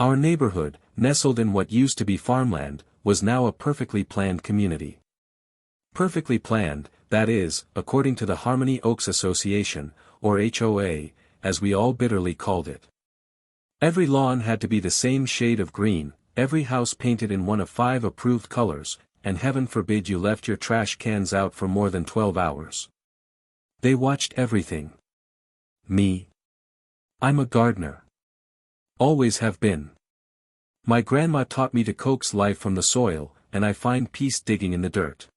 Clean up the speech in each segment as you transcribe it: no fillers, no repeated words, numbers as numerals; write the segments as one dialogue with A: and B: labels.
A: Our neighborhood, nestled in what used to be farmland, was now a perfectly planned community. Perfectly planned, that is, according to the Harmony Oaks Association, or HOA, as we all bitterly called it. Every lawn had to be the same shade of green, every house painted in one of 5 approved colors, and heaven forbid you left your trash cans out for more than 12 hours. They watched everything. Me. I'm a gardener. Always have been. My grandma taught me to coax life from the soil, and I find peace digging in the dirt.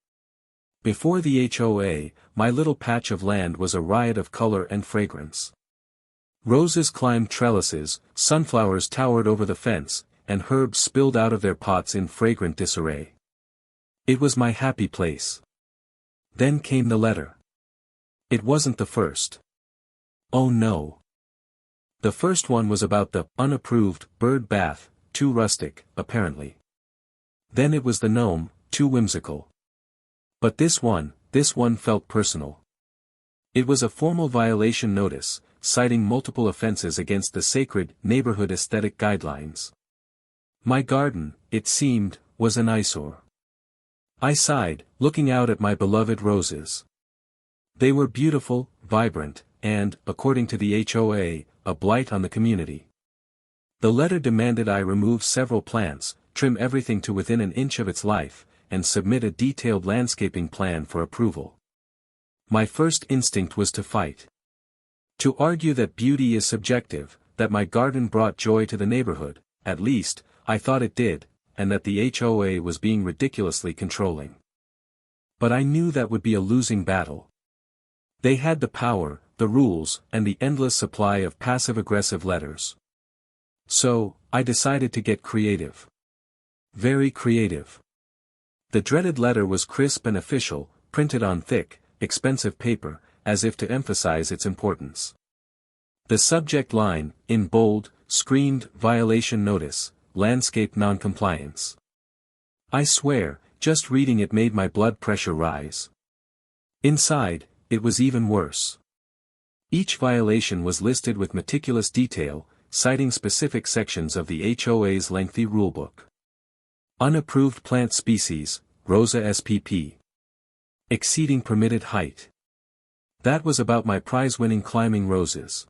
A: Before the HOA, my little patch of land was a riot of color and fragrance. Roses climbed trellises, sunflowers towered over the fence, and herbs spilled out of their pots in fragrant disarray. It was my happy place. Then came the letter. It wasn't the first. Oh no. The first one was about the unapproved bird bath, too rustic, apparently. Then it was the gnome, too whimsical. But this one felt personal. It was a formal violation notice, citing multiple offenses against the sacred neighborhood aesthetic guidelines. My garden, it seemed, was an eyesore. I sighed, looking out at my beloved roses. They were beautiful, vibrant, and, according to the HOA, a blight on the community. The letter demanded I remove several plants, trim everything to within an inch of its life, and submit a detailed landscaping plan for approval. My first instinct was to fight. To argue that beauty is subjective, that my garden brought joy to the neighborhood, at least, I thought it did, and that the HOA was being ridiculously controlling. But I knew that would be a losing battle. They had the power, the rules, and the endless supply of passive-aggressive letters. So, I decided to get creative. Very creative. The dreaded letter was crisp and official, printed on thick, expensive paper, as if to emphasize its importance. The subject line, in bold, screamed violation notice, landscape noncompliance. I swear, just reading it made my blood pressure rise. Inside, it was even worse. Each violation was listed with meticulous detail, citing specific sections of the HOA's lengthy rulebook. Unapproved plant species, Rosa spp. Exceeding permitted height. That was about my prize-winning climbing roses.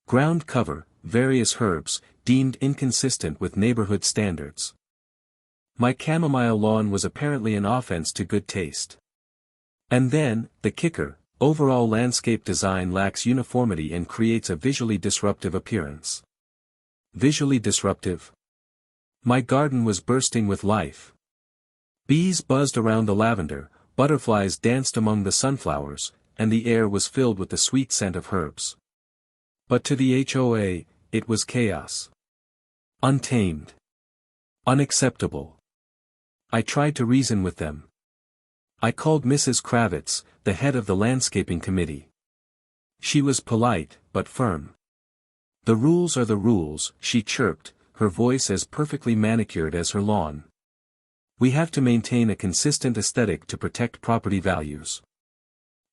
A: Ground cover, various herbs, deemed inconsistent with neighborhood standards. My chamomile lawn was apparently an offense to good taste. And then, the kicker, overall landscape design lacks uniformity and creates a visually disruptive appearance. Visually disruptive? My garden was bursting with life. Bees buzzed around the lavender, butterflies danced among the sunflowers, and the air was filled with the sweet scent of herbs. But to the HOA, it was chaos. Untamed. Unacceptable. I tried to reason with them. I called Mrs. Kravitz, the head of the landscaping committee. She was polite, but firm. The rules are the rules, she chirped, her voice as perfectly manicured as her lawn. We have to maintain a consistent aesthetic to protect property values.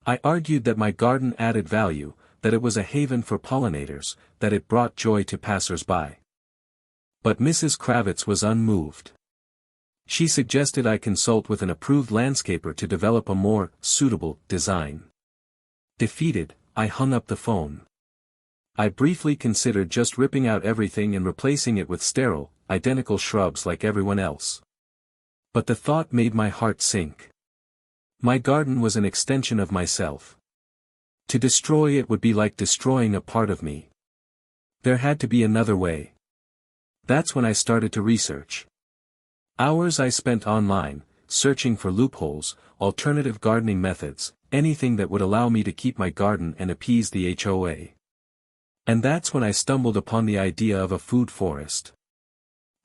A: I argued that my garden added value, that it was a haven for pollinators, that it brought joy to passers-by. But Mrs. Kravitz was unmoved. She suggested I consult with an approved landscaper to develop a more suitable design. Defeated, I hung up the phone. I briefly considered just ripping out everything and replacing it with sterile, identical shrubs like everyone else. But the thought made my heart sink. My garden was an extension of myself. To destroy it would be like destroying a part of me. There had to be another way. That's when I started to research. Hours I spent online, searching for loopholes, alternative gardening methods, anything that would allow me to keep my garden and appease the HOA. And that's when I stumbled upon the idea of a food forest.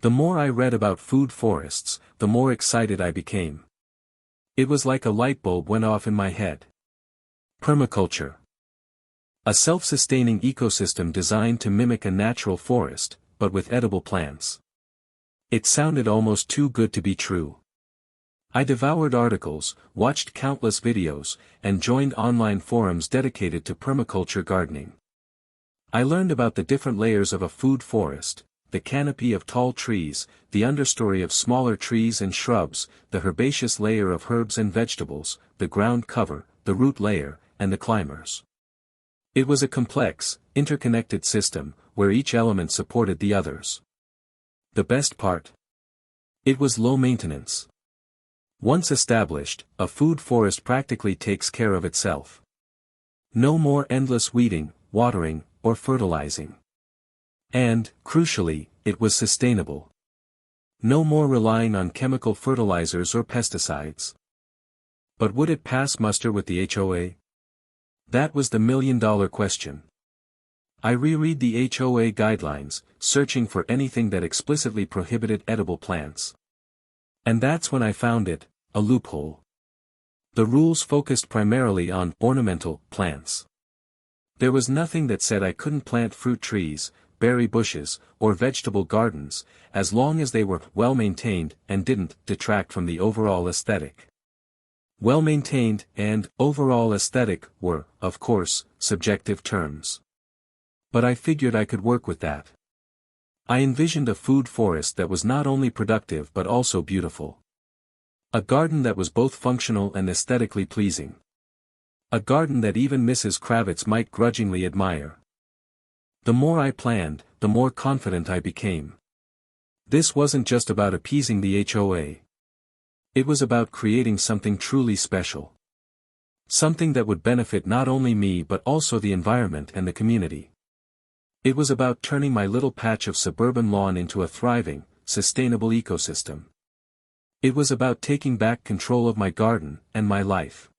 A: The more I read about food forests, the more excited I became. It was like a light bulb went off in my head. Permaculture. A self-sustaining ecosystem designed to mimic a natural forest, but with edible plants. It sounded almost too good to be true. I devoured articles, watched countless videos, and joined online forums dedicated to permaculture gardening. I learned about the different layers of a food forest, the canopy of tall trees, the understory of smaller trees and shrubs, the herbaceous layer of herbs and vegetables, the ground cover, the root layer, and the climbers. It was a complex, interconnected system, where each element supported the others. The best part? It was low maintenance. Once established, a food forest practically takes care of itself. No more endless weeding, watering, or fertilizing. And, crucially, it was sustainable. No more relying on chemical fertilizers or pesticides. But would it pass muster with the HOA? That was the million-dollar question. I reread the HOA guidelines, searching for anything that explicitly prohibited edible plants. And that's when I found it, a loophole. The rules focused primarily on ornamental plants. There was nothing that said I couldn't plant fruit trees, berry bushes, or vegetable gardens, as long as they were well-maintained and didn't detract from the overall aesthetic. Well-maintained and overall aesthetic were, of course, subjective terms. But I figured I could work with that. I envisioned a food forest that was not only productive but also beautiful. A garden that was both functional and aesthetically pleasing. A garden that even Mrs. Kravitz might grudgingly admire. The more I planned, the more confident I became. This wasn't just about appeasing the HOA. It was about creating something truly special. Something that would benefit not only me but also the environment and the community. It was about turning my little patch of suburban lawn into a thriving, sustainable ecosystem. It was about taking back control of my garden and my life.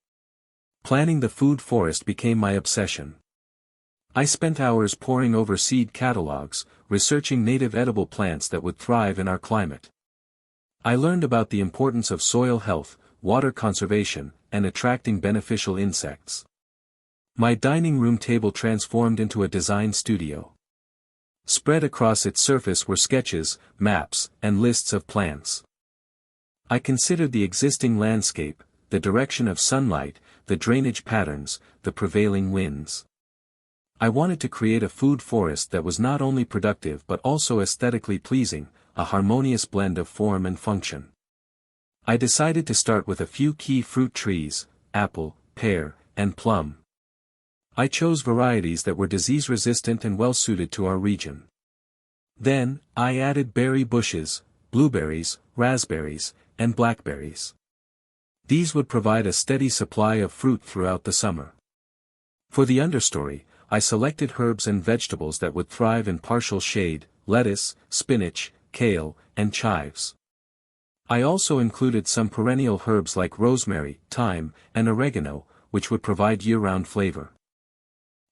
A: Planning the food forest became my obsession. I spent hours poring over seed catalogs, researching native edible plants that would thrive in our climate. I learned about the importance of soil health, water conservation, and attracting beneficial insects. My dining room table transformed into a design studio. Spread across its surface were sketches, maps, and lists of plants. I considered the existing landscape, the direction of sunlight, the drainage patterns, the prevailing winds. I wanted to create a food forest that was not only productive but also aesthetically pleasing, a harmonious blend of form and function. I decided to start with a few key fruit trees, apple, pear, and plum. I chose varieties that were disease-resistant and well-suited to our region. Then, I added berry bushes, blueberries, raspberries, and blackberries. These would provide a steady supply of fruit throughout the summer. For the understory, I selected herbs and vegetables that would thrive in partial shade, lettuce, spinach, kale, and chives. I also included some perennial herbs like rosemary, thyme, and oregano, which would provide year-round flavor.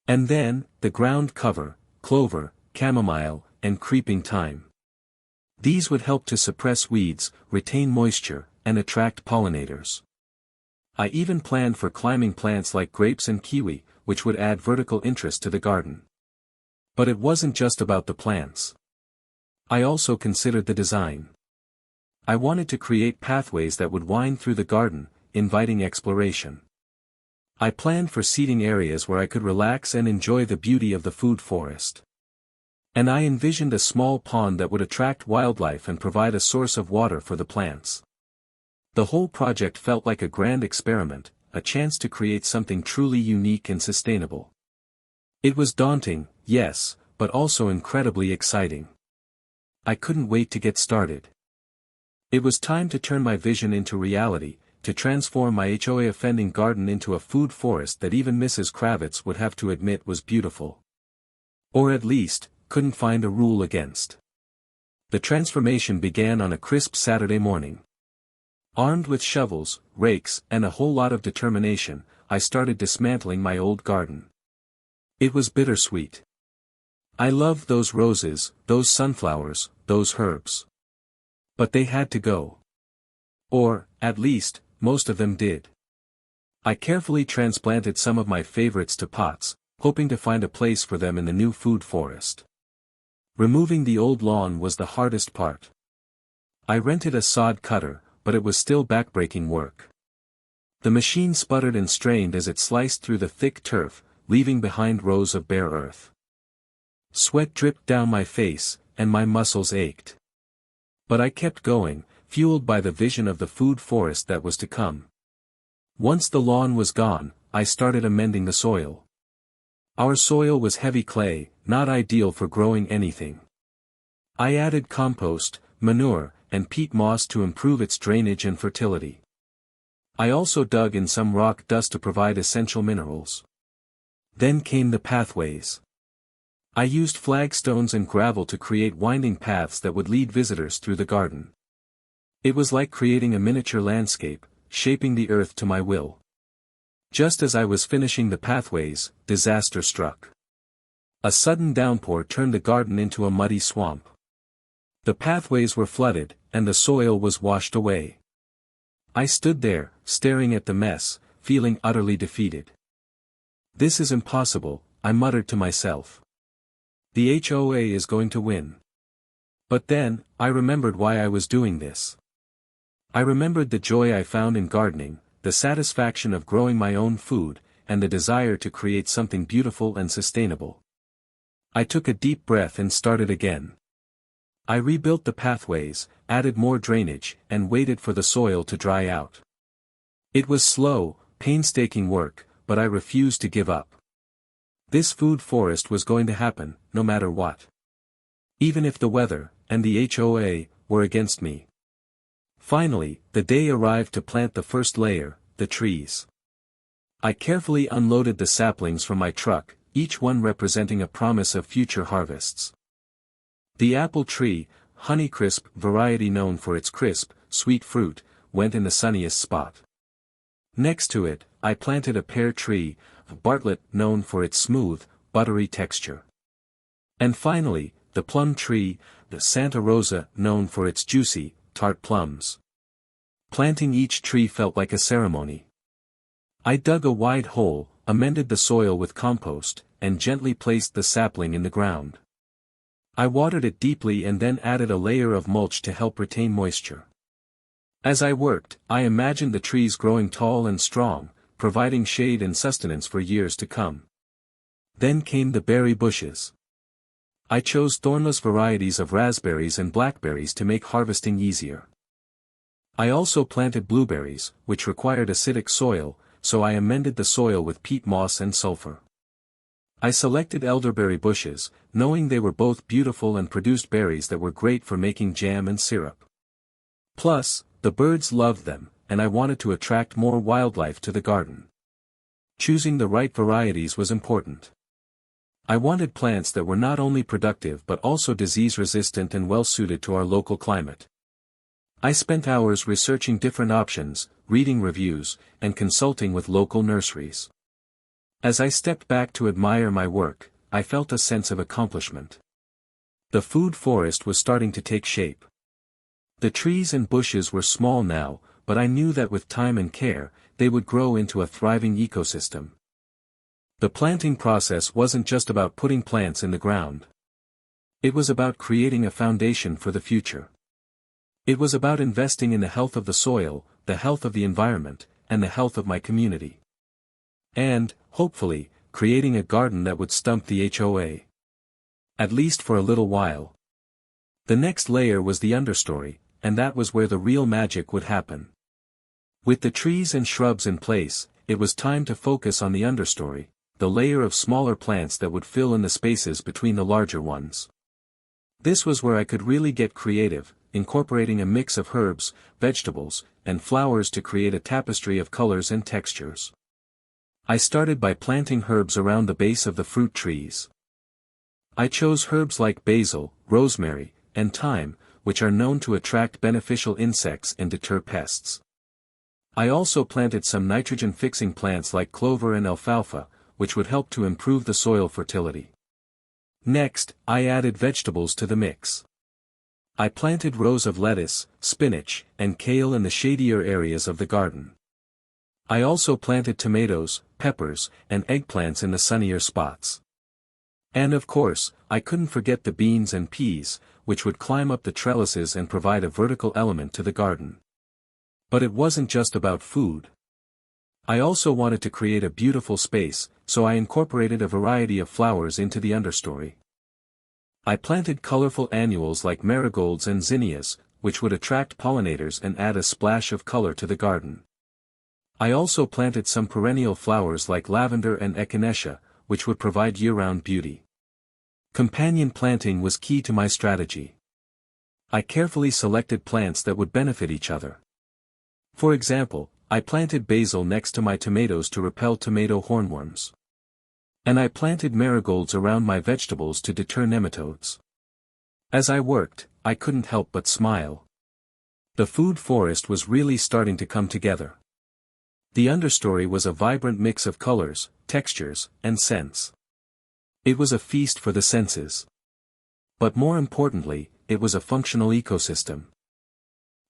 A: And then, the ground cover, clover, chamomile, and creeping thyme. These would help to suppress weeds, retain moisture, and attract pollinators. I even planned for climbing plants like grapes and kiwi, which would add vertical interest to the garden. But it wasn't just about the plants. I also considered the design. I wanted to create pathways that would wind through the garden, inviting exploration. I planned for seating areas where I could relax and enjoy the beauty of the food forest. And I envisioned a small pond that would attract wildlife and provide a source of water for the plants. The whole project felt like a grand experiment, a chance to create something truly unique and sustainable. It was daunting, yes, but also incredibly exciting. I couldn't wait to get started. It was time to turn my vision into reality, to transform my HOA offending garden into a food forest that even Mrs. Kravitz would have to admit was beautiful. Or at least, couldn't find a rule against. The transformation began on a crisp Saturday morning. Armed with shovels, rakes, and a whole lot of determination, I started dismantling my old garden. It was bittersweet. I loved those roses, those sunflowers, those herbs. But they had to go. Or, at least, most of them did. I carefully transplanted some of my favorites to pots, hoping to find a place for them in the new food forest. Removing the old lawn was the hardest part. I rented a sod cutter, but it was still backbreaking work. The machine sputtered and strained as it sliced through the thick turf, leaving behind rows of bare earth. Sweat dripped down my face, and my muscles ached. But I kept going, fueled by the vision of the food forest that was to come. Once the lawn was gone, I started amending the soil. Our soil was heavy clay, not ideal for growing anything. I added compost, manure, and peat moss to improve its drainage and fertility. I also dug in some rock dust to provide essential minerals. Then came the pathways. I used flagstones and gravel to create winding paths that would lead visitors through the garden. It was like creating a miniature landscape, shaping the earth to my will. Just as I was finishing the pathways, disaster struck. A sudden downpour turned the garden into a muddy swamp. The pathways were flooded, and the soil was washed away. I stood there, staring at the mess, feeling utterly defeated. "This is impossible," I muttered to myself. "The HOA is going to win." But then, I remembered why I was doing this. I remembered the joy I found in gardening, the satisfaction of growing my own food, and the desire to create something beautiful and sustainable. I took a deep breath and started again. I rebuilt the pathways, added more drainage, and waited for the soil to dry out. It was slow, painstaking work, but I refused to give up. This food forest was going to happen, no matter what. Even if the weather, and the HOA, were against me. Finally, the day arrived to plant the first layer, the trees. I carefully unloaded the saplings from my truck, each one representing a promise of future harvests. The apple tree, Honeycrisp variety known for its crisp, sweet fruit, went in the sunniest spot. Next to it, I planted a pear tree, Bartlett known for its smooth, buttery texture. And finally, the plum tree, the Santa Rosa known for its juicy, tart plums. Planting each tree felt like a ceremony. I dug a wide hole, amended the soil with compost, and gently placed the sapling in the ground. I watered it deeply and then added a layer of mulch to help retain moisture. As I worked, I imagined the trees growing tall and strong, providing shade and sustenance for years to come. Then came the berry bushes. I chose thornless varieties of raspberries and blackberries to make harvesting easier. I also planted blueberries, which required acidic soil, so I amended the soil with peat moss and sulfur. I selected elderberry bushes, knowing they were both beautiful and produced berries that were great for making jam and syrup. Plus, the birds loved them, and I wanted to attract more wildlife to the garden. Choosing the right varieties was important. I wanted plants that were not only productive but also disease-resistant and well-suited to our local climate. I spent hours researching different options, reading reviews, and consulting with local nurseries. As I stepped back to admire my work, I felt a sense of accomplishment. The food forest was starting to take shape. The trees and bushes were small now, but I knew that with time and care, they would grow into a thriving ecosystem. The planting process wasn't just about putting plants in the ground. It was about creating a foundation for the future. It was about investing in the health of the soil, the health of the environment, and the health of my community. And, hopefully, creating a garden that would stump the HOA. At least for a little while. The next layer was the understory, and that was where the real magic would happen. With the trees and shrubs in place, it was time to focus on the understory, the layer of smaller plants that would fill in the spaces between the larger ones. This was where I could really get creative, incorporating a mix of herbs, vegetables, and flowers to create a tapestry of colors and textures. I started by planting herbs around the base of the fruit trees. I chose herbs like basil, rosemary, and thyme, which are known to attract beneficial insects and deter pests. I also planted some nitrogen-fixing plants like clover and alfalfa, which would help to improve the soil fertility. Next, I added vegetables to the mix. I planted rows of lettuce, spinach, and kale in the shadier areas of the garden. I also planted tomatoes, peppers, and eggplants in the sunnier spots. And of course, I couldn't forget the beans and peas, which would climb up the trellises and provide a vertical element to the garden. But it wasn't just about food. I also wanted to create a beautiful space, so I incorporated a variety of flowers into the understory. I planted colorful annuals like marigolds and zinnias, which would attract pollinators and add a splash of color to the garden. I also planted some perennial flowers like lavender and echinacea, which would provide year-round beauty. Companion planting was key to my strategy. I carefully selected plants that would benefit each other. For example, I planted basil next to my tomatoes to repel tomato hornworms. And I planted marigolds around my vegetables to deter nematodes. As I worked, I couldn't help but smile. The food forest was really starting to come together. The understory was a vibrant mix of colors, textures, and scents. It was a feast for the senses. But more importantly, it was a functional ecosystem.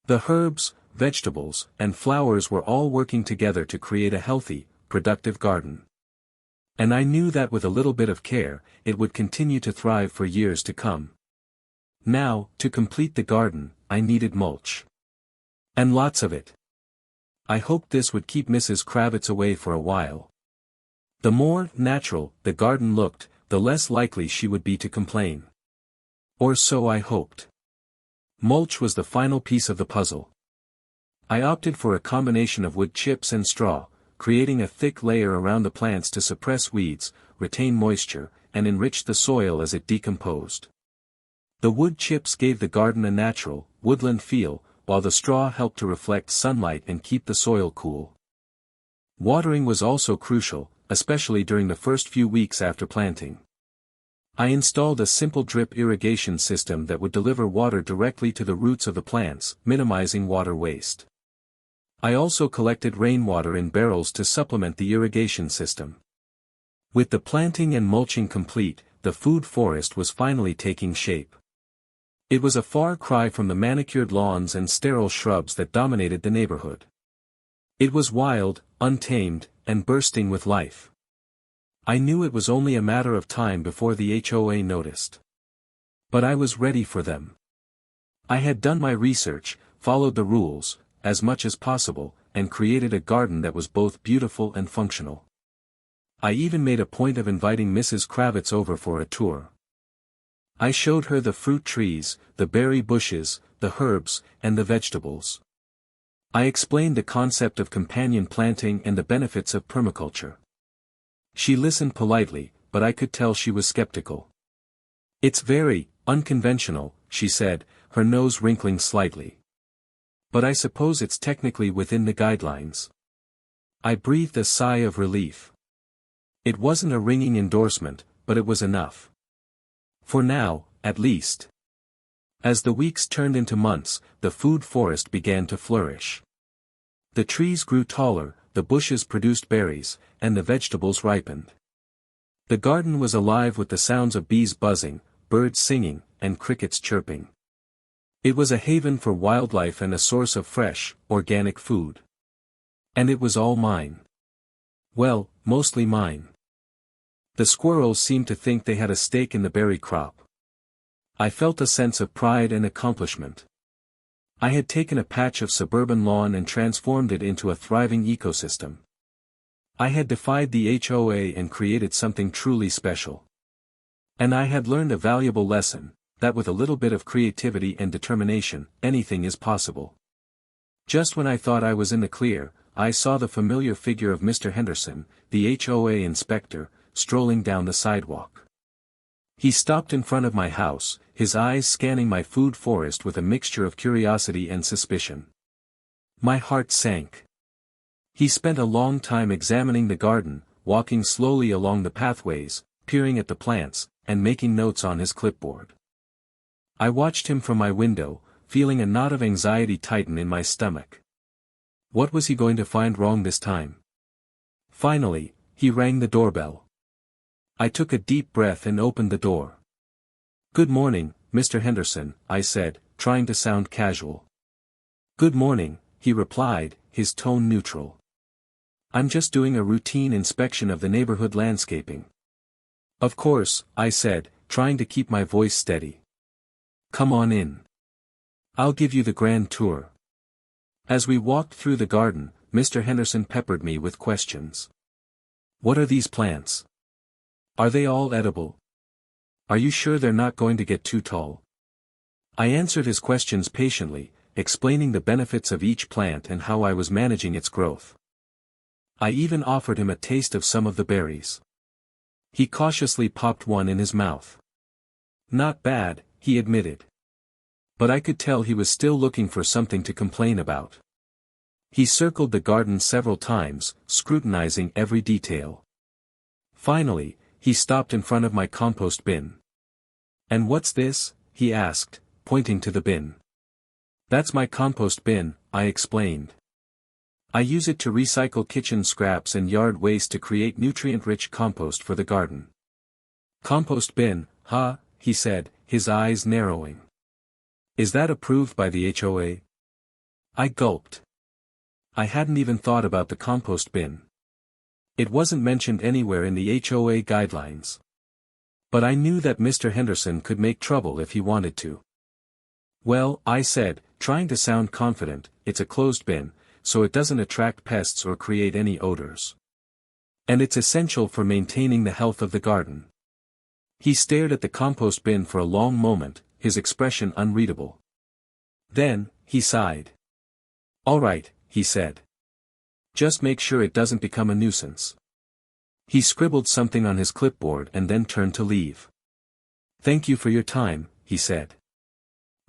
A: The herbs, vegetables, and flowers were all working together to create a healthy, productive garden. And I knew that with a little bit of care, it would continue to thrive for years to come. Now, to complete the garden, I needed mulch. And lots of it. I hoped this would keep Mrs. Kravitz away for a while. The more natural the garden looked, the less likely she would be to complain. Or so I hoped. Mulch was the final piece of the puzzle. I opted for a combination of wood chips and straw, creating a thick layer around the plants to suppress weeds, retain moisture, and enrich the soil as it decomposed. The wood chips gave the garden a natural, woodland feel, while the straw helped to reflect sunlight and keep the soil cool. Watering was also crucial, especially during the first few weeks after planting. I installed a simple drip irrigation system that would deliver water directly to the roots of the plants, minimizing water waste. I also collected rainwater in barrels to supplement the irrigation system. With the planting and mulching complete, the food forest was finally taking shape. It was a far cry from the manicured lawns and sterile shrubs that dominated the neighborhood. It was wild, untamed, and bursting with life. I knew it was only a matter of time before the HOA noticed. But I was ready for them. I had done my research, followed the rules, as much as possible, and created a garden that was both beautiful and functional. I even made a point of inviting Mrs. Kravitz over for a tour. I showed her the fruit trees, the berry bushes, the herbs, and the vegetables. I explained the concept of companion planting and the benefits of permaculture. She listened politely, but I could tell she was skeptical. "It's very unconventional," she said, her nose wrinkling slightly. "But I suppose it's technically within the guidelines." I breathed a sigh of relief. It wasn't a ringing endorsement, but it was enough. For now, at least. As the weeks turned into months, the food forest began to flourish. The trees grew taller, the bushes produced berries, and the vegetables ripened. The garden was alive with the sounds of bees buzzing, birds singing, and crickets chirping. It was a haven for wildlife and a source of fresh, organic food. And it was all mine. Well, mostly mine. The squirrels seemed to think they had a stake in the berry crop. I felt a sense of pride and accomplishment. I had taken a patch of suburban lawn and transformed it into a thriving ecosystem. I had defied the HOA and created something truly special. And I had learned a valuable lesson, that with a little bit of creativity and determination, anything is possible. Just when I thought I was in the clear, I saw the familiar figure of Mr. Henderson, the HOA inspector, strolling down the sidewalk. He stopped in front of my house, his eyes scanning my food forest with a mixture of curiosity and suspicion. My heart sank. He spent a long time examining the garden, walking slowly along the pathways, peering at the plants, and making notes on his clipboard. I watched him from my window, feeling a knot of anxiety tighten in my stomach. What was he going to find wrong this time? Finally, he rang the doorbell. I took a deep breath and opened the door. "Good morning, Mr. Henderson," I said, trying to sound casual. "Good morning," he replied, his tone neutral. "I'm just doing a routine inspection of the neighborhood landscaping." "Of course," I said, trying to keep my voice steady. "Come on in. I'll give you the grand tour." As we walked through the garden, Mr. Henderson peppered me with questions. "What are these plants? Are they all edible? Are you sure they're not going to get too tall? I answered his questions patiently, explaining the benefits of each plant and how I was managing its growth. I even offered him a taste of some of the berries. He cautiously popped one in his mouth. Not bad, he admitted. But I could tell he was still looking for something to complain about. He circled the garden several times, scrutinizing every detail. Finally, he stopped in front of my compost bin. "And what's this?" he asked, pointing to the bin. "That's my compost bin," I explained. "I use it to recycle kitchen scraps and yard waste to create nutrient-rich compost for the garden." "Compost bin, huh?" he said, his eyes narrowing. "Is that approved by the HOA?" I gulped. I hadn't even thought about the compost bin. It wasn't mentioned anywhere in the HOA guidelines. But I knew that Mr. Henderson could make trouble if he wanted to. "Well," I said, trying to sound confident, "it's a closed bin, so it doesn't attract pests or create any odors. And it's essential for maintaining the health of the garden." He stared at the compost bin for a long moment, his expression unreadable. Then, he sighed. "All right," he said. "Just make sure it doesn't become a nuisance." He scribbled something on his clipboard and then turned to leave. "Thank you for your time," he said.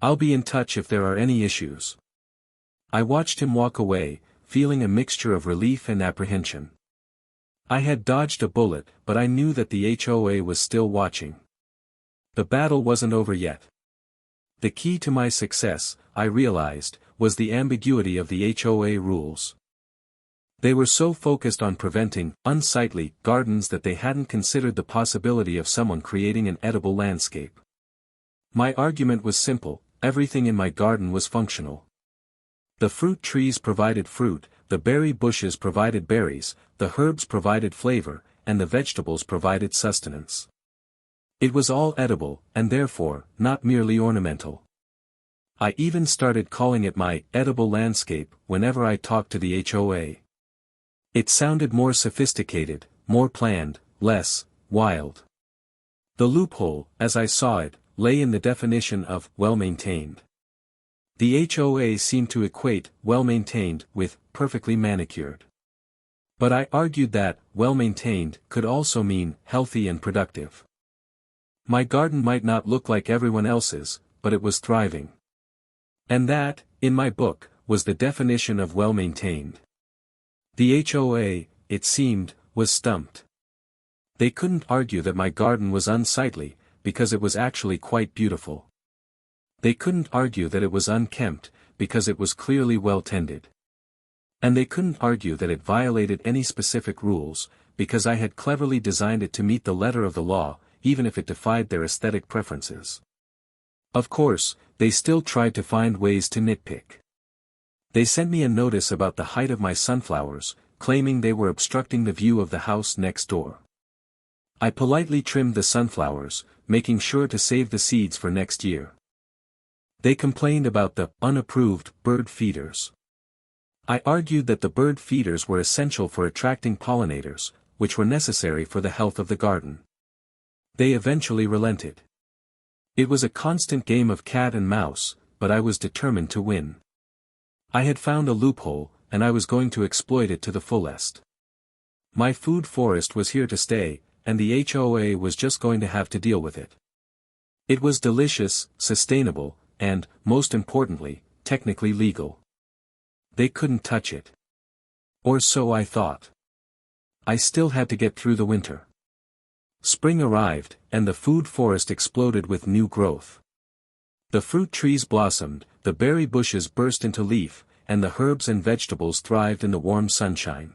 A: "I'll be in touch if there are any issues." I watched him walk away, feeling a mixture of relief and apprehension. I had dodged a bullet, but I knew that the HOA was still watching. The battle wasn't over yet. The key to my success, I realized, was the ambiguity of the HOA rules. They were so focused on preventing unsightly gardens that they hadn't considered the possibility of someone creating an edible landscape. My argument was simple: everything in my garden was functional. The fruit trees provided fruit, the berry bushes provided berries, the herbs provided flavor, and the vegetables provided sustenance. It was all edible, and therefore, not merely ornamental. I even started calling it my edible landscape whenever I talked to the HOA. It sounded more sophisticated, more planned, less wild. The loophole, as I saw it, lay in the definition of well-maintained. The HOA seemed to equate well-maintained with perfectly manicured. But I argued that well-maintained could also mean healthy and productive. My garden might not look like everyone else's, but it was thriving. And that, in my book, was the definition of well-maintained. The HOA, it seemed, was stumped. They couldn't argue that my garden was unsightly, because it was actually quite beautiful. They couldn't argue that it was unkempt, because it was clearly well tended. And they couldn't argue that it violated any specific rules, because I had cleverly designed it to meet the letter of the law, even if it defied their aesthetic preferences. Of course, they still tried to find ways to nitpick. They sent me a notice about the height of my sunflowers, claiming they were obstructing the view of the house next door. I politely trimmed the sunflowers, making sure to save the seeds for next year. They complained about the unapproved bird feeders. I argued that the bird feeders were essential for attracting pollinators, which were necessary for the health of the garden. They eventually relented. It was a constant game of cat and mouse, but I was determined to win. I had found a loophole, and I was going to exploit it to the fullest. My food forest was here to stay, and the HOA was just going to have to deal with it. It was delicious, sustainable, and, most importantly, technically legal. They couldn't touch it. Or so I thought. I still had to get through the winter. Spring arrived, and the food forest exploded with new growth. The fruit trees blossomed, the berry bushes burst into leaf, and the herbs and vegetables thrived in the warm sunshine.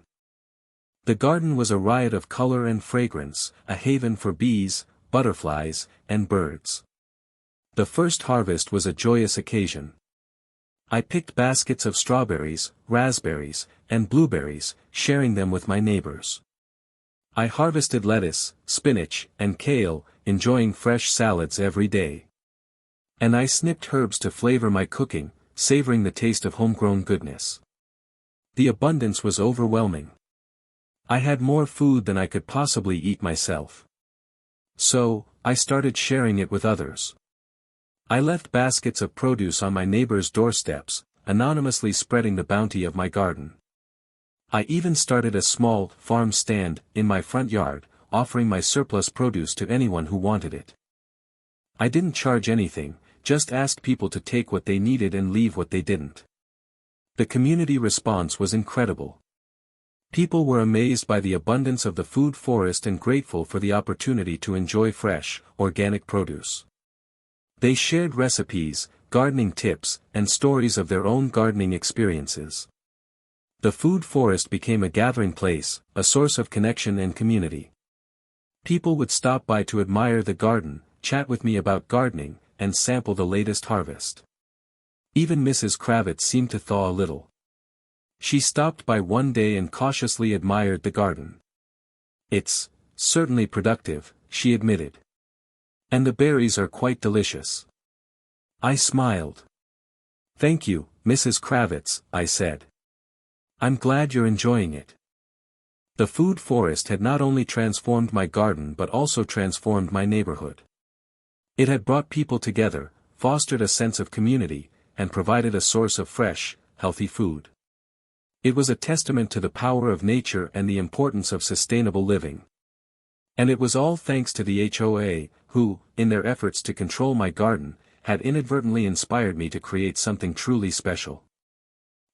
A: The garden was a riot of color and fragrance, a haven for bees, butterflies, and birds. The first harvest was a joyous occasion. I picked baskets of strawberries, raspberries, and blueberries, sharing them with my neighbors. I harvested lettuce, spinach, and kale, enjoying fresh salads every day. And I snipped herbs to flavor my cooking, savoring the taste of homegrown goodness. The abundance was overwhelming. I had more food than I could possibly eat myself. So, I started sharing it with others. I left baskets of produce on my neighbors' doorsteps, anonymously spreading the bounty of my garden. I even started a small farm stand in my front yard, offering my surplus produce to anyone who wanted it. I didn't charge anything, just asked people to take what they needed and leave what they didn't. The community response was incredible. People were amazed by the abundance of the food forest and grateful for the opportunity to enjoy fresh, organic produce. They shared recipes, gardening tips, and stories of their own gardening experiences. The food forest became a gathering place, a source of connection and community. People would stop by to admire the garden, chat with me about gardening, and sample the latest harvest. Even Mrs. Kravitz seemed to thaw a little. She stopped by one day and cautiously admired the garden. "It's certainly productive," she admitted. "And the berries are quite delicious." I smiled. "Thank you, Mrs. Kravitz," I said. "I'm glad you're enjoying it." The food forest had not only transformed my garden but also transformed my neighborhood. It had brought people together, fostered a sense of community, and provided a source of fresh, healthy food. It was a testament to the power of nature and the importance of sustainable living. And it was all thanks to the HOA, who, in their efforts to control my garden, had inadvertently inspired me to create something truly special.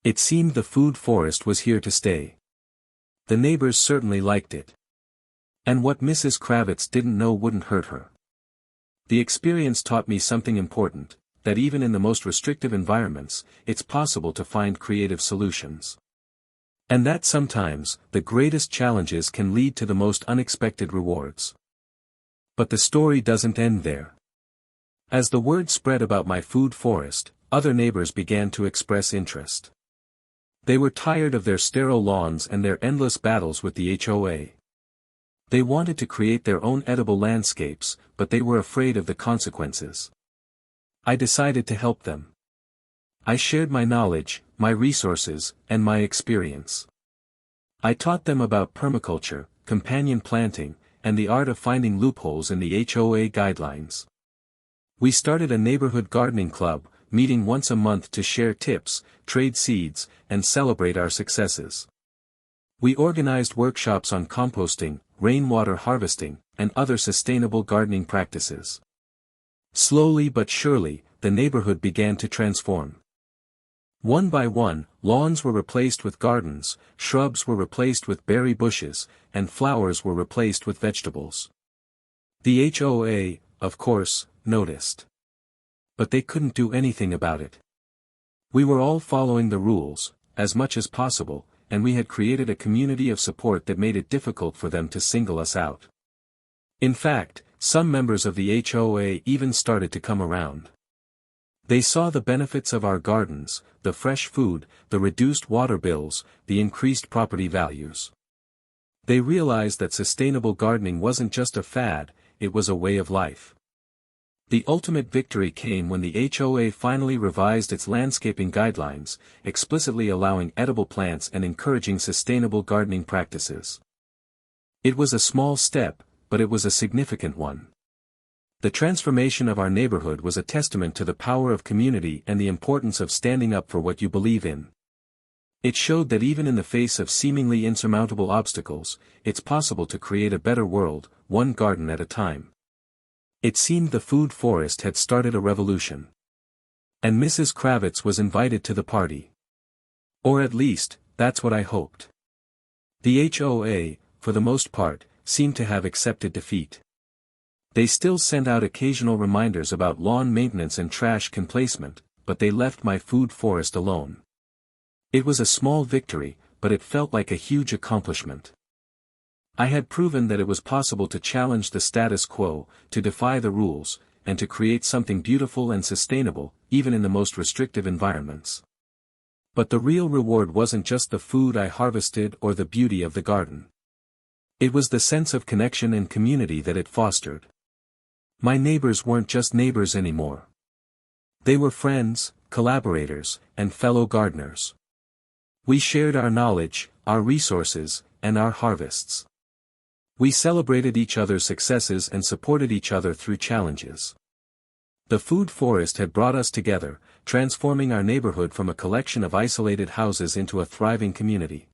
A: It seemed the food forest was here to stay. The neighbors certainly liked it. And what Mrs. Kravitz didn't know wouldn't hurt her. The experience taught me something important, that even in the most restrictive environments, it's possible to find creative solutions. And that sometimes, the greatest challenges can lead to the most unexpected rewards. But the story doesn't end there. As the word spread about my food forest, other neighbors began to express interest. They were tired of their sterile lawns and their endless battles with the HOA. They wanted to create their own edible landscapes, but they were afraid of the consequences. I decided to help them. I shared my knowledge, my resources, and my experience. I taught them about permaculture, companion planting, and the art of finding loopholes in the HOA guidelines. We started a neighborhood gardening club, meeting once a month to share tips, trade seeds, and celebrate our successes. We organized workshops on composting, rainwater harvesting, and other sustainable gardening practices. Slowly but surely, the neighborhood began to transform. One by one, lawns were replaced with gardens, shrubs were replaced with berry bushes, and flowers were replaced with vegetables. The HOA, of course, noticed. But they couldn't do anything about it. We were all following the rules, as much as possible, and we had created a community of support that made it difficult for them to single us out. In fact, some members of the HOA even started to come around. They saw the benefits of our gardens, the fresh food, the reduced water bills, the increased property values. They realized that sustainable gardening wasn't just a fad, it was a way of life. The ultimate victory came when the HOA finally revised its landscaping guidelines, explicitly allowing edible plants and encouraging sustainable gardening practices. It was a small step, but it was a significant one. The transformation of our neighborhood was a testament to the power of community and the importance of standing up for what you believe in. It showed that even in the face of seemingly insurmountable obstacles, it's possible to create a better world, one garden at a time. It seemed the food forest had started a revolution. And Mrs. Kravitz was invited to the party. Or at least, that's what I hoped. The HOA, for the most part, seemed to have accepted defeat. They still sent out occasional reminders about lawn maintenance and trash placement, but they left my food forest alone. It was a small victory, but it felt like a huge accomplishment. I had proven that it was possible to challenge the status quo, to defy the rules, and to create something beautiful and sustainable, even in the most restrictive environments. But the real reward wasn't just the food I harvested or the beauty of the garden. It was the sense of connection and community that it fostered. My neighbors weren't just neighbors anymore. They were friends, collaborators, and fellow gardeners. We shared our knowledge, our resources, and our harvests. We celebrated each other's successes and supported each other through challenges. The food forest had brought us together, transforming our neighborhood from a collection of isolated houses into a thriving community.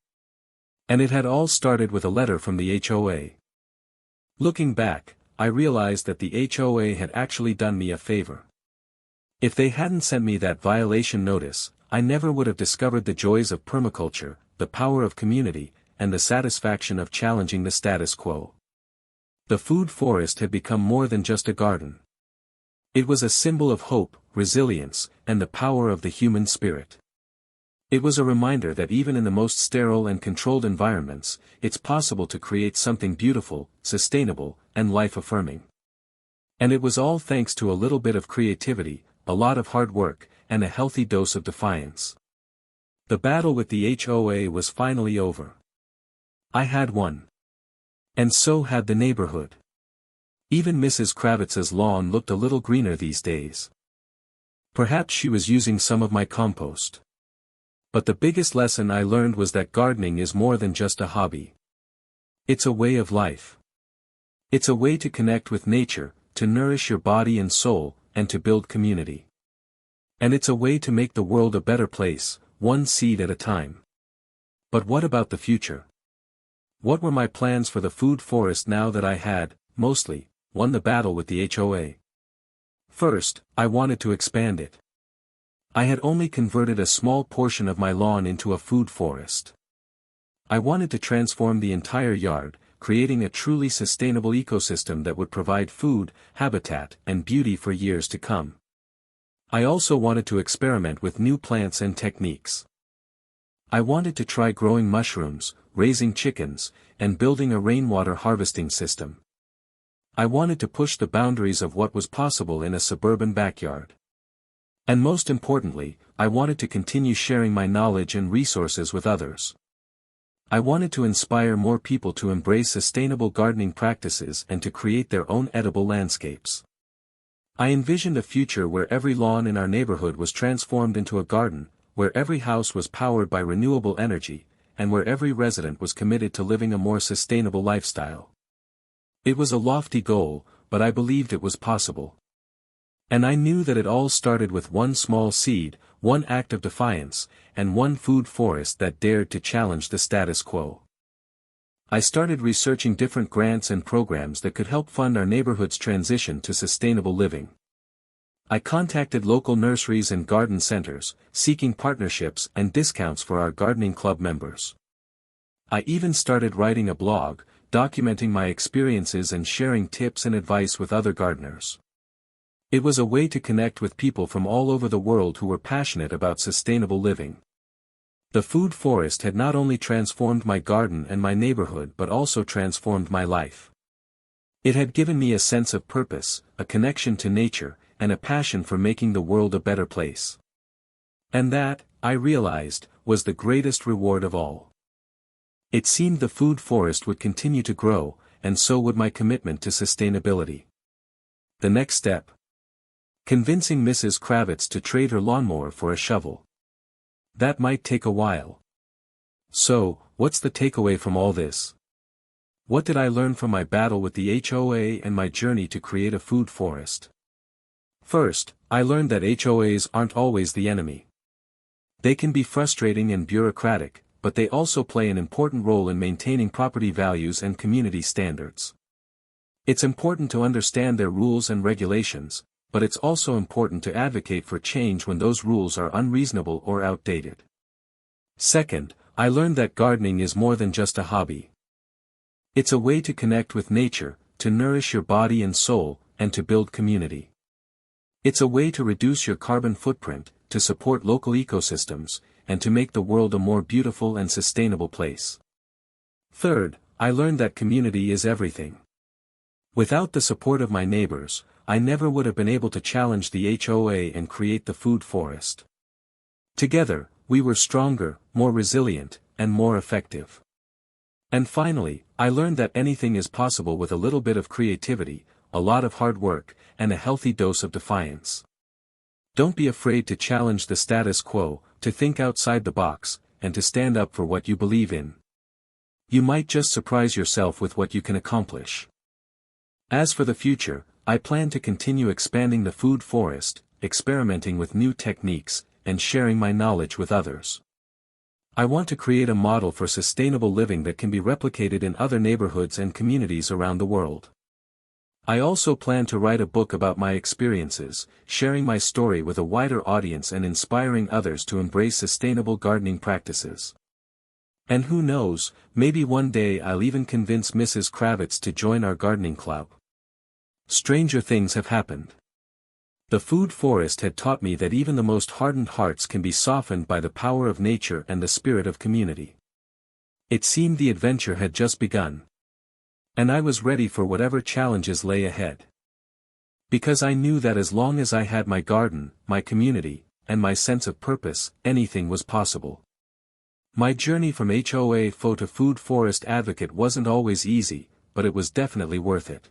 A: And it had all started with a letter from the HOA. Looking back, I realized that the HOA had actually done me a favor. If they hadn't sent me that violation notice, I never would have discovered the joys of permaculture, the power of community, and the satisfaction of challenging the status quo. The food forest had become more than just a garden. It was a symbol of hope, resilience, and the power of the human spirit. It was a reminder that even in the most sterile and controlled environments, it's possible to create something beautiful, sustainable, and life-affirming. And it was all thanks to a little bit of creativity, a lot of hard work, and a healthy dose of defiance. The battle with the HOA was finally over. I had won. And so had the neighborhood. Even Mrs. Kravitz's lawn looked a little greener these days. Perhaps she was using some of my compost. But the biggest lesson I learned was that gardening is more than just a hobby. It's a way of life. It's a way to connect with nature, to nourish your body and soul, and to build community. And it's a way to make the world a better place, one seed at a time. But what about the future? What were my plans for the food forest now that I had, mostly, won the battle with the HOA? First, I wanted to expand it. I had only converted a small portion of my lawn into a food forest. I wanted to transform the entire yard, creating a truly sustainable ecosystem that would provide food, habitat, and beauty for years to come. I also wanted to experiment with new plants and techniques. I wanted to try growing mushrooms, raising chickens, and building a rainwater harvesting system. I wanted to push the boundaries of what was possible in a suburban backyard. And most importantly, I wanted to continue sharing my knowledge and resources with others. I wanted to inspire more people to embrace sustainable gardening practices and to create their own edible landscapes. I envisioned a future where every lawn in our neighborhood was transformed into a garden, where every house was powered by renewable energy, and where every resident was committed to living a more sustainable lifestyle. It was a lofty goal, but I believed it was possible. And I knew that it all started with one small seed, one act of defiance, and one food forest that dared to challenge the status quo. I started researching different grants and programs that could help fund our neighborhood's transition to sustainable living. I contacted local nurseries and garden centers, seeking partnerships and discounts for our gardening club members. I even started writing a blog, documenting my experiences and sharing tips and advice with other gardeners. It was a way to connect with people from all over the world who were passionate about sustainable living. The food forest had not only transformed my garden and my neighborhood but also transformed my life. It had given me a sense of purpose, a connection to nature, and a passion for making the world a better place. And that, I realized, was the greatest reward of all. It seemed the food forest would continue to grow, and so would my commitment to sustainability. The next step: convincing Mrs. Kravitz to trade her lawnmower for a shovel. That might take a while. So, what's the takeaway from all this? What did I learn from my battle with the HOA and my journey to create a food forest? First, I learned that HOAs aren't always the enemy. They can be frustrating and bureaucratic, but they also play an important role in maintaining property values and community standards. It's important to understand their rules and regulations, but it's also important to advocate for change when those rules are unreasonable or outdated. Second, I learned that gardening is more than just a hobby. It's a way to connect with nature, to nourish your body and soul, and to build community. It's a way to reduce your carbon footprint, to support local ecosystems, and to make the world a more beautiful and sustainable place. Third, I learned that community is everything. Without the support of my neighbors, I never would have been able to challenge the HOA and create the food forest. Together, we were stronger, more resilient, and more effective. And finally, I learned that anything is possible with a little bit of creativity, a lot of hard work, and a healthy dose of defiance. Don't be afraid to challenge the status quo, to think outside the box, and to stand up for what you believe in. You might just surprise yourself with what you can accomplish. As for the future, I plan to continue expanding the food forest, experimenting with new techniques, and sharing my knowledge with others. I want to create a model for sustainable living that can be replicated in other neighborhoods and communities around the world. I also plan to write a book about my experiences, sharing my story with a wider audience and inspiring others to embrace sustainable gardening practices. And who knows, maybe one day I'll even convince Mrs. Kravitz to join our gardening club. Stranger things have happened. The food forest had taught me that even the most hardened hearts can be softened by the power of nature and the spirit of community. It seemed the adventure had just begun. And I was ready for whatever challenges lay ahead. Because I knew that as long as I had my garden, my community, and my sense of purpose, anything was possible. My journey from HOA foe to food forest advocate wasn't always easy, but it was definitely worth it.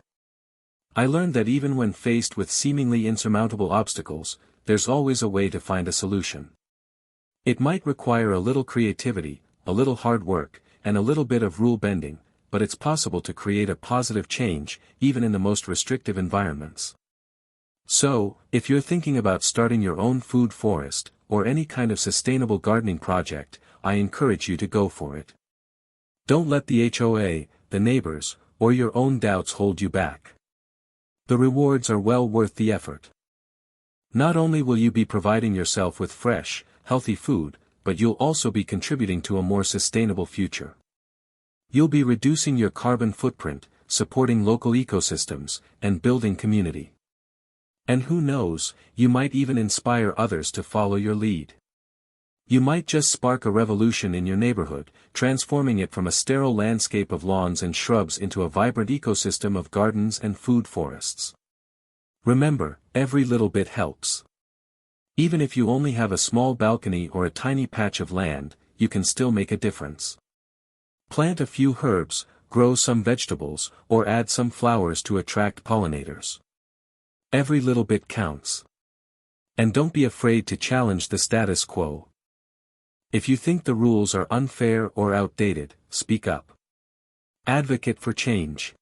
A: I learned that even when faced with seemingly insurmountable obstacles, there's always a way to find a solution. It might require a little creativity, a little hard work, and a little bit of rule bending, but it's possible to create a positive change, even in the most restrictive environments. So, if you're thinking about starting your own food forest, or any kind of sustainable gardening project, I encourage you to go for it. Don't let the HOA, the neighbors, or your own doubts hold you back. The rewards are well worth the effort. Not only will you be providing yourself with fresh, healthy food, but you'll also be contributing to a more sustainable future. You'll be reducing your carbon footprint, supporting local ecosystems, and building community. And who knows, you might even inspire others to follow your lead. You might just spark a revolution in your neighborhood, transforming it from a sterile landscape of lawns and shrubs into a vibrant ecosystem of gardens and food forests. Remember, every little bit helps. Even if you only have a small balcony or a tiny patch of land, you can still make a difference. Plant a few herbs, grow some vegetables, or add some flowers to attract pollinators. Every little bit counts. And don't be afraid to challenge the status quo. If you think the rules are unfair or outdated, speak up. Advocate for change.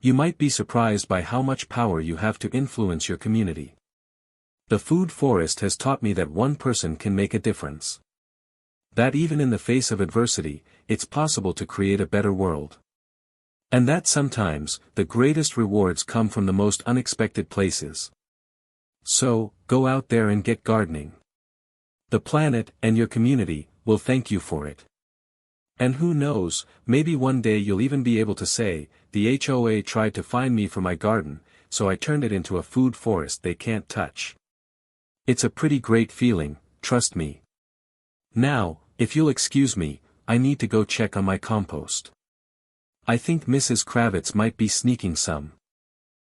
A: You might be surprised by how much power you have to influence your community. The food forest has taught me that one person can make a difference. That even in the face of adversity, it's possible to create a better world. And that sometimes, the greatest rewards come from the most unexpected places. So, go out there and get gardening. The planet, and your community, will thank you for it. And who knows, maybe one day you'll even be able to say, the HOA tried to find me for my garden, so I turned it into a food forest they can't touch. It's a pretty great feeling, trust me. Now, if you'll excuse me, I need to go check on my compost. I think Mrs. Kravitz might be sneaking some.